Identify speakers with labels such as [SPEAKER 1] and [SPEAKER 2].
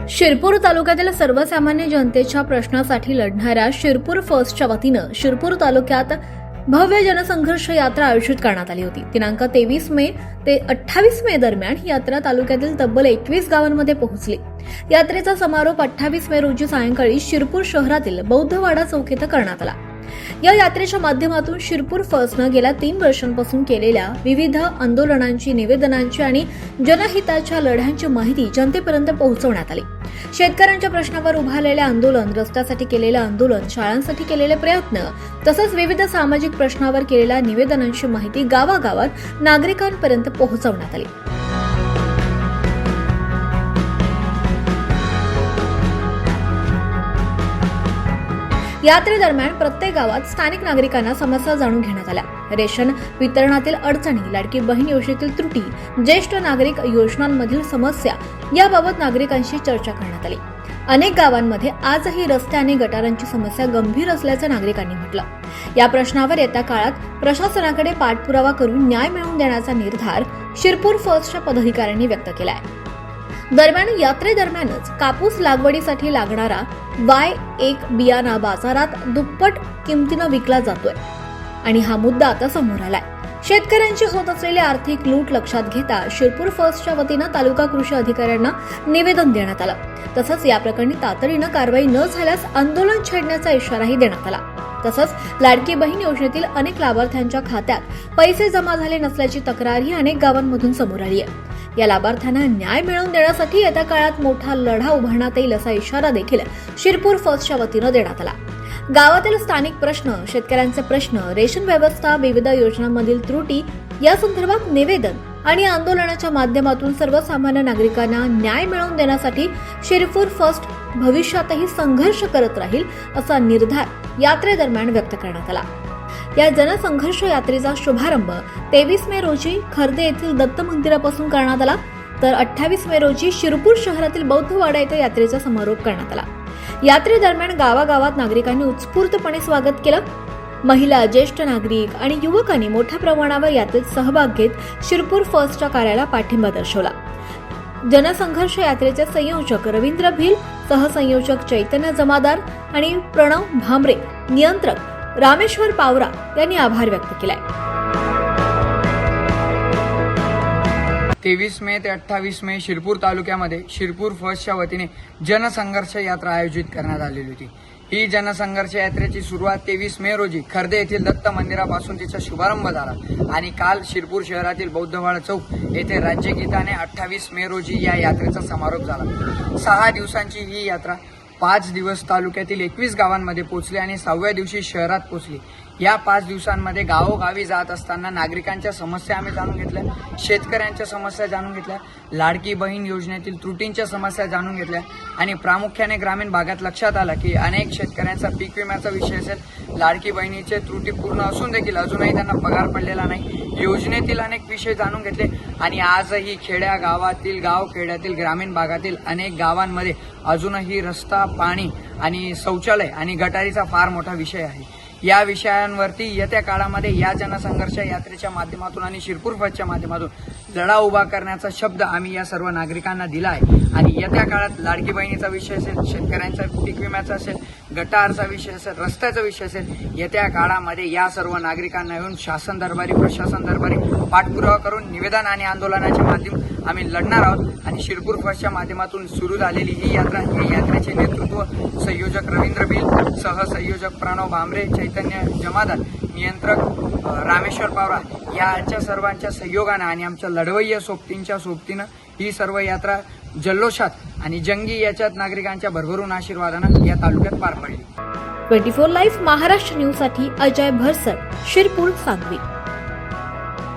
[SPEAKER 1] शिरपूर तालुक्यातील सर्वसामान्य जनतेच्या प्रश्नासाठी लढणाऱ्या शिरपूर फर्स्टच्या वतीनं शिरपूर तालुक्यात भव्य जनसंघर्ष यात्रा आयोजित करण्यात आली होती। दिनांक 23 मे ते 28 मे दरम्यान ही यात्रा तालुक्यातील तब्बल 21 गावांमध्ये पोहोचली। यात्रेचा समारोप 28 मे रोजी सायंकाळी शिरपूर शहरातील बौद्धवाडा चौक येथे करण्यात आला। या यात्रेच्या माध्यमातून शिरपूर फर्स्टनं गेल्या 3 वर्षांपासून केलेल्या विविध आंदोलनांची, निवेदनांची आणि जनहिताच्या लढ्यांची माहिती जनतेपर्यंत पोहोचवण्यात आली। शेतकऱ्यांच्या प्रश्नावर उभारलेले आंदोलन, रस्त्यासाठी केलेले आंदोलन, शाळांसाठी केलेले प्रयत्न तसंच विविध सामाजिक प्रश्नावर केलेल्या निवेदनांची माहिती गावागावात नागरिकांपर्यंत पोहोचवण्यात आली। यात्रेदरम्यान प्रत्येक गावात स्थानिक नागरिकांना समस्या जाणून घेण्यात आल्या। रेशन वितरणातील अडचणी, लाडकी बहीण योजनेतील त्रुटी, ज्येष्ठ नागरिक योजनांमधील समस्या याबाबत नागरिकांशी चर्चा करण्यात आली। अनेक गावांमध्ये आजही रस्ते आणि गटारांची समस्या गंभीर असल्याचं नागरिकांनी म्हटलं। या प्रश्नावर येत्या काळात प्रशासनाकडे पाठपुरावा करून न्याय मिळवून देण्याचा निर्धार शिरपूर फर्स्टच्या पदाधिकाऱ्यांनी व्यक्त केला आहे। दरम्यान यात्रेदरम्यानच कापूस लागवडीसाठी लागणारा Y1 बियाणा बाजारात दुप्पट किमतीनं विकला जातोय आणि हा मुद्दा आता समोर आलाय। शेतकऱ्यांची होत असलेली आर्थिक लूट लक्षात घेता शिरपूर फर्स्टच्या वतीनं तालुका कृषी अधिकाऱ्यांना निवेदन देण्यात आलं। तसंच या प्रकरणी तातडीनं कारवाई न झाल्यास आंदोलन छेडण्याचा इशाराही देण्यात आला। तसंच लाडकी बहीण योजनेतील अनेक लाभार्थ्यांच्या खात्यात पैसे जमा झाले नसल्याची तक्रारही अनेक गावांमधून समोर आली आहे। या लाभार्थ्यांना न्याय मिळवून देण्यासाठी येत्या काळात मोठा लढा उभारण्यात येईल असा इशारा देखील शिरपूर फर्स्टच्या वतीनं देण्यात आला। गावातील स्थानिक प्रश्न, शेतकऱ्यांचे प्रश्न, रेशन व्यवस्था, विविध योजनांमधील त्रुटी या संदर्भात निवेदन आणि आंदोलनाच्या माध्यमातून सर्वसामान्य नागरिकांना न्याय मिळवून देण्यासाठी शिरपूर फर्स्ट भविष्यातही संघर्ष करत राहील असा निर्धार यात्रेदरम्यान व्यक्त करण्यात आला। या जनसंघर्ष यात्रेचा शुभारंभ 23 मे रोजी खर्दे येथील दत्त मंदिरापासून करण्यात आला, तर 28 मे रोजी शिरपूर शहरातील बौद्धवाडा येथे यात्रेचा समारोप करण्यात आला। यात्रेदरम्यान गावागावात नागरिकांनी उत्स्फूर्तपणे स्वागत केलं। महिला, ज्येष्ठ नागरिक आणि युवकांनी मोठ्या प्रमाणावर यात्रेत सहभाग घेत शिरपूर फर्स्टच्या कार्याला पाठिंबा दर्शवला। जनसंघर्ष यात्रेचे संयोजक रवींद्र भिल, सहसंयोजक चैतन्य जमादार आणि प्रणव भामरे, नियंत्रक रामेश्वर पावरा यांनी आभार व्यक्त केलाय।
[SPEAKER 2] 23 मे ते 28 मे शिरपूर तालुक्यामध्ये शिरपूर फर्स्टच्या वतीने जनसंघर्ष यात्रा आयोजित करण्यात आलेली होती। ही जनसंघर्ष यात्रेची सुरुवात 23 मे रोजी खर्दे येथील दत्त मंदिरापासून तिचा शुभारंभ झाला आणि काल शिरपूर शहरातील बौद्धवाडा चौक येथे राज्यगीताने 28 मे रोजी या यात्रेचा समारोप झाला। 6 दिवसांची ही यात्रा 5 दिवस तालुक्यातील 21 गावांमध्ये पोहोचली आणि 6व्या दिवशी शहरात पोहोचली। या 5 दिवसांमध्ये गावोगावी जात असताना नागरिकांच्या समस्या आम्ही जाणून घेतल्या, शेतकऱ्यांच्या समस्या जाणून घेतल्या, लाडकी बहीण योजनेतील त्रुटींच्या समस्या जाणून घेतल्या आणि प्रामुख्याने ग्रामीण भागात लक्षात आलं की अनेक शेतकऱ्यांचा पीक विम्याचा विषय असेल, लाडकी बहिणीचे त्रुटी पूर्ण असून देखील अजूनही त्यांना पगार पडलेला नाही, योजनेतील अनेक विषय जाणून घेतले आणि आजही खेड्या गावातील, गावखेड्यातील, ग्रामीण भागातील अनेक गावांमध्ये अजूनही रस्ता, पाणी आणि शौचालय आणि गटारीचा फार मोठा विषय आहे। या विषयांवरती येत्या काळामध्ये या जनसंघर्ष यात्रेच्या माध्यमातून आणि शिरपूर फर्स्टच्या माध्यमातून लढा उभा करण्याचा शब्द आम्ही या सर्व नागरिकांना दिला आहे आणि येत्या काळात लाडकी बहिणीचा विषय असेल, शेतकऱ्यांचा पीक विम्याचा असेल, गटारचा विषय असेल, रस्त्याचा विषय असेल, येत्या काळामध्ये या सर्व नागरिकांना येऊन शासन दरबारी, प्रशासन दरबारी पाठपुरावा करून निवेदन आणि आंदोलनाच्या माध्यमातून आम्ही लढणार आहोत आणि शिरपूर फर्स्टच्या माध्यमातून सुरू झालेली ही यात्रा, या यात्रेचे नेतृत्व संयोजक रवींद्र भिल, सहसंयोजक प्रणव भामरे, चैतन्य जमादार, नियंत्रक रामेश्वर पावरा यांच्या सर्वांच्या सहयोगाने आणि आमच्या लढवय्या सोबतींच्या सोबतीनं ही सर्व यात्रा जल्लोषात आणि जंगी याच्यात नागरिकांच्या भरभरून आशीर्वादानं या तालुक्यात पार पडली।
[SPEAKER 1] 24 लाईव्ह महाराष्ट्र न्यूज साठी अजय भरसट, शिरपूर, सांगवी।